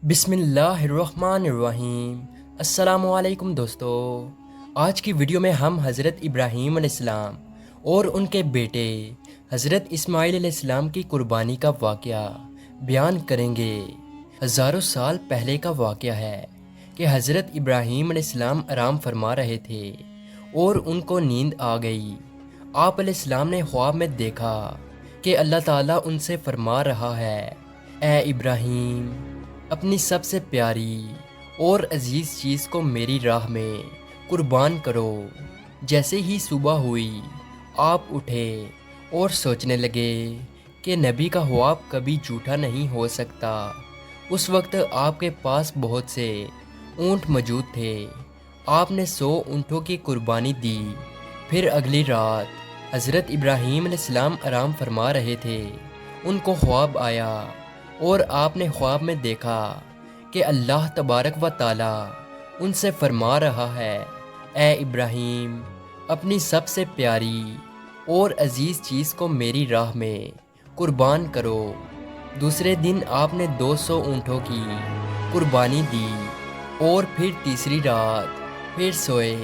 بسم اللہ الرحمن الرحیم۔ السلام علیکم دوستو، آج کی ویڈیو میں ہم حضرت ابراہیم علیہ السلام اور ان کے بیٹے حضرت اسماعیل علیہ السلام کی قربانی کا واقعہ بیان کریں گے۔ ہزاروں سال پہلے کا واقعہ ہے کہ حضرت ابراہیم علیہ السلام آرام فرما رہے تھے اور ان کو نیند آ گئی۔ آپ علیہ السلام نے خواب میں دیکھا کہ اللہ تعالیٰ ان سے فرما رہا ہے، اے ابراہیم، اپنی سب سے پیاری اور عزیز چیز کو میری راہ میں قربان کرو۔ جیسے ہی صبح ہوئی، آپ اٹھے اور سوچنے لگے کہ نبی کا خواب کبھی جھوٹا نہیں ہو سکتا۔ اس وقت آپ کے پاس بہت سے اونٹ موجود تھے۔ آپ نے 100 اونٹوں کی قربانی دی۔ پھر اگلی رات حضرت ابراہیم علیہ السلام آرام فرما رہے تھے۔ ان کو خواب آیا اور آپ نے خواب میں دیکھا کہ اللہ تبارک و تعالی ان سے فرما رہا ہے، اے ابراہیم، اپنی سب سے پیاری اور عزیز چیز کو میری راہ میں قربان کرو۔ دوسرے دن آپ نے 200 اونٹوں کی قربانی دی اور پھر تیسری رات پھر سوئے۔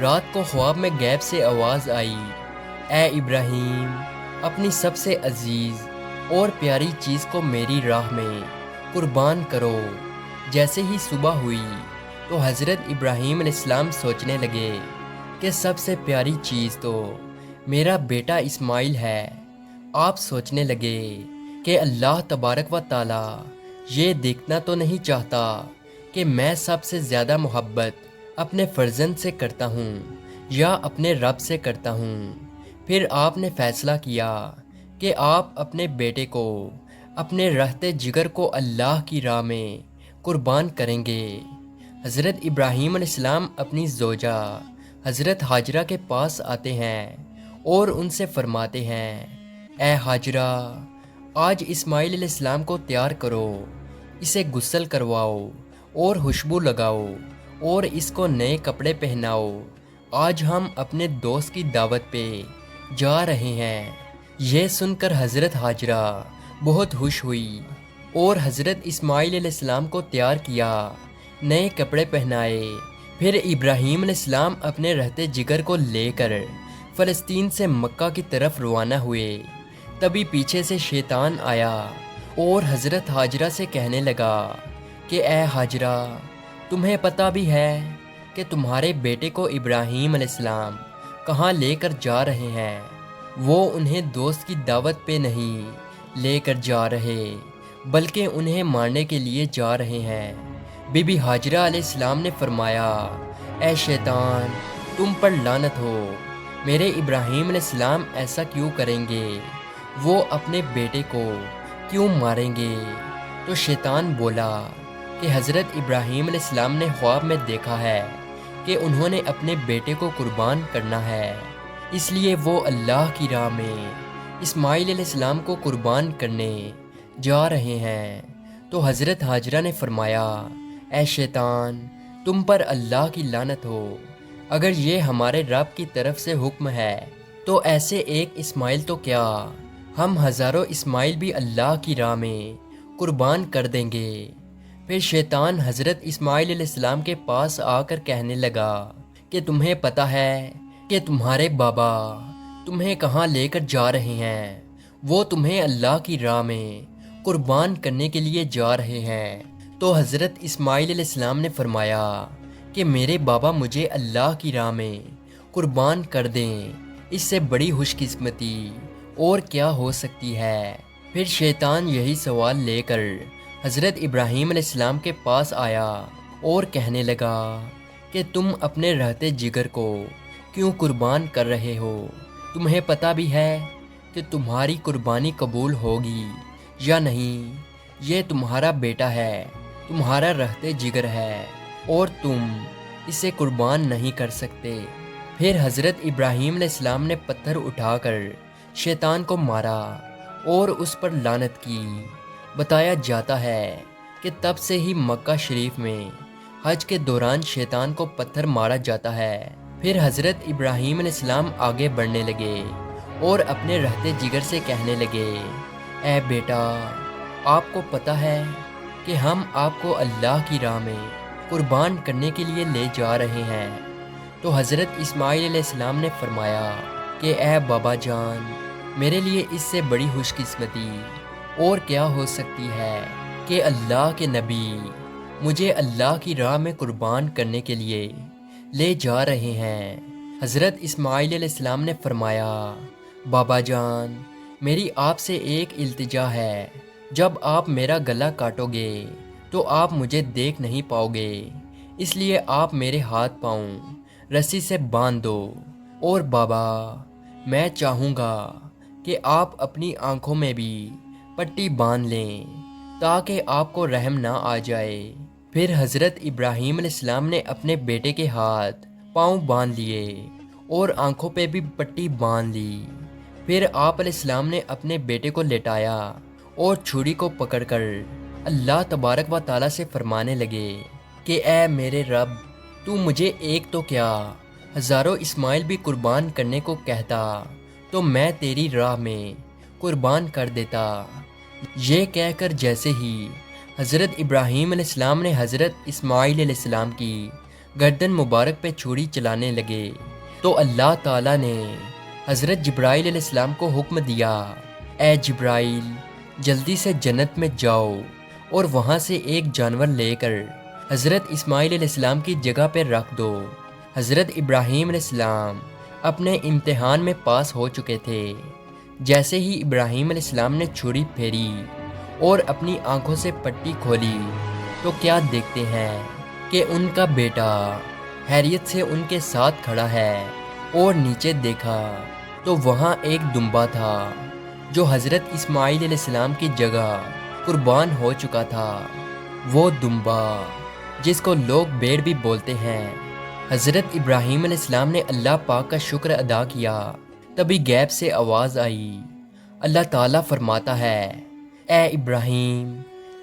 رات کو خواب میں غیب سے آواز آئی، اے ابراہیم، اپنی سب سے عزیز اور پیاری چیز کو میری راہ میں قربان کرو۔ جیسے ہی صبح ہوئی تو حضرت ابراہیم علیہ السلام سوچنے لگے کہ سب سے پیاری چیز تو میرا بیٹا اسماعیل ہے۔ آپ سوچنے لگے کہ اللہ تبارک و تعالی یہ دیکھنا تو نہیں چاہتا کہ میں سب سے زیادہ محبت اپنے فرزند سے کرتا ہوں یا اپنے رب سے کرتا ہوں۔ پھر آپ نے فیصلہ کیا کہ آپ اپنے بیٹے کو، اپنے رہتے جگر کو اللہ کی راہ میں قربان کریں گے۔ حضرت ابراہیم علیہ السلام اپنی زوجہ حضرت ہاجرہ کے پاس آتے ہیں اور ان سے فرماتے ہیں، اے ہاجرہ، آج اسماعیل علیہ السلام کو تیار کرو، اسے غسل کرواؤ اور خوشبو لگاؤ اور اس کو نئے کپڑے پہناؤ۔ آج ہم اپنے دوست کی دعوت پہ جا رہے ہیں۔ یہ سن کر حضرت ہاجرہ بہت خوش ہوئی اور حضرت اسماعیل علیہ السلام کو تیار کیا، نئے کپڑے پہنائے۔ پھر ابراہیم علیہ السلام اپنے رہتے جگر کو لے کر فلسطین سے مکہ کی طرف روانہ ہوئے۔ تبھی پیچھے سے شیطان آیا اور حضرت ہاجرہ سے کہنے لگا کہ اے ہاجرہ، تمہیں پتہ بھی ہے کہ تمہارے بیٹے کو ابراہیم علیہ السلام کہاں لے کر جا رہے ہیں؟ وہ انہیں دوست کی دعوت پہ نہیں لے کر جا رہے بلکہ انہیں مارنے کے لیے جا رہے ہیں۔ بی بی ہاجرہ علیہ السلام نے فرمایا، اے شیطان، تم پر لعنت ہو، میرے ابراہیم علیہ السلام ایسا کیوں کریں گے؟ وہ اپنے بیٹے کو کیوں ماریں گے؟ تو شیطان بولا کہ حضرت ابراہیم علیہ السلام نے خواب میں دیکھا ہے کہ انہوں نے اپنے بیٹے کو قربان کرنا ہے، اس لیے وہ اللہ کی راہ میں اسماعیل علیہ السلام کو قربان کرنے جا رہے ہیں۔ تو حضرت ہاجرہ نے فرمایا، اے شیطان، تم پر اللہ کی لعنت ہو، اگر یہ ہمارے رب کی طرف سے حکم ہے تو ایسے ایک اسماعیل تو کیا، ہم ہزاروں اسماعیل بھی اللہ کی راہ میں قربان کر دیں گے۔ پھر شیطان حضرت اسماعیل علیہ السلام کے پاس آ کر کہنے لگا کہ تمہیں پتہ ہے کہ تمہارے بابا تمہیں کہاں لے کر جا رہے ہیں؟ وہ تمہیں اللہ کی راہ میں قربان کرنے کے لیے جا رہے ہیں۔ تو حضرت اسماعیل علیہ السلام نے فرمایا کہ میرے بابا مجھے اللہ کی راہ میں قربان کر دیں، اس سے بڑی خوش قسمتی اور کیا ہو سکتی ہے؟ پھر شیطان یہی سوال لے کر حضرت ابراہیم علیہ السلام کے پاس آیا اور کہنے لگا کہ تم اپنے رہتے جگر کو کیوں قربان کر رہے ہو؟ تمہیں پتہ بھی ہے کہ تمہاری قربانی قبول ہوگی یا نہیں؟ یہ تمہارا بیٹا ہے، تمہارا رہتے جگر ہے اور تم اسے قربان نہیں کر سکتے۔ پھر حضرت ابراہیم علیہ السلام نے پتھر اٹھا کر شیطان کو مارا اور اس پر لعنت کی۔ بتایا جاتا ہے کہ تب سے ہی مکہ شریف میں حج کے دوران شیطان کو پتھر مارا جاتا ہے۔ پھر حضرت ابراہیم علیہ السلام آگے بڑھنے لگے اور اپنے رہتے جگر سے کہنے لگے، اے بیٹا، آپ کو پتہ ہے کہ ہم آپ کو اللہ کی راہ میں قربان کرنے کے لیے لے جا رہے ہیں۔ تو حضرت اسماعیل علیہ السلام نے فرمایا کہ اے بابا جان، میرے لیے اس سے بڑی خوش قسمتی اور کیا ہو سکتی ہے کہ اللہ کے نبی مجھے اللہ کی راہ میں قربان کرنے کے لیے لے جا رہے ہیں۔ حضرت اسماعیل علیہ السلام نے فرمایا، بابا جان، میری آپ سے ایک التجا ہے، جب آپ میرا گلا کاٹو گے تو آپ مجھے دیکھ نہیں پاؤ گے، اس لیے آپ میرے ہاتھ پاؤں رسی سے باندھ دو۔ اور بابا، میں چاہوں گا کہ آپ اپنی آنکھوں میں بھی پٹی باندھ لیں تاکہ آپ کو رحم نہ آ جائے۔ پھر حضرت ابراہیم علیہ السلام نے اپنے بیٹے کے ہاتھ پاؤں باندھ لیے اور آنکھوں پہ بھی پٹی باندھ لی۔ پھر آپ علیہ السلام نے اپنے بیٹے کو لٹایا اور چھری کو پکڑ کر اللہ تبارک و تعالیٰ سے فرمانے لگے کہ اے میرے رب، تو مجھے ایک تو کیا ہزاروں اسماعیل بھی قربان کرنے کو کہتا تو میں تیری راہ میں قربان کر دیتا۔ یہ کہہ کر جیسے ہی حضرت ابراہیم علیہ السلام نے حضرت اسماعیل علیہ السلام کی گردن مبارک پہ چھری چلانے لگے تو اللہ تعالیٰ نے حضرت جبرائیل علیہ السلام کو حکم دیا، اے جبرائیل، جلدی سے جنت میں جاؤ اور وہاں سے ایک جانور لے کر حضرت اسماعیل علیہ السلام کی جگہ پہ رکھ دو۔ حضرت ابراہیم علیہ السلام اپنے امتحان میں پاس ہو چکے تھے۔ جیسے ہی ابراہیم علیہ السلام نے چھری پھیری اور اپنی آنکھوں سے پٹی کھولی تو کیا دیکھتے ہیں کہ ان کا بیٹا حیرت سے ان کے ساتھ کھڑا ہے، اور نیچے دیکھا تو وہاں ایک دمبا تھا جو حضرت اسماعیل علیہ السلام کی جگہ قربان ہو چکا تھا۔ وہ دمبا جس کو لوگ بھیڑ بھی بولتے ہیں۔ حضرت ابراہیم علیہ السلام نے اللہ پاک کا شکر ادا کیا، تبھی غیب سے آواز آئی۔ اللہ تعالیٰ فرماتا ہے، اے ابراہیم،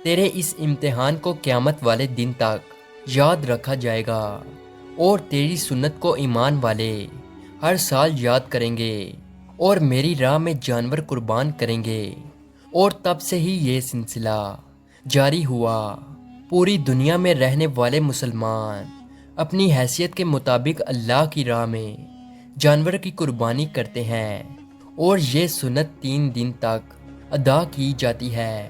تیرے اس امتحان کو قیامت والے دن تک یاد رکھا جائے گا، اور تیری سنت کو ایمان والے ہر سال یاد کریں گے اور میری راہ میں جانور قربان کریں گے۔ اور تب سے ہی یہ سلسلہ جاری ہوا۔ پوری دنیا میں رہنے والے مسلمان اپنی حیثیت کے مطابق اللہ کی راہ میں جانور کی قربانی کرتے ہیں، اور یہ سنت 3 دن تک ادا کی جاتی ہے۔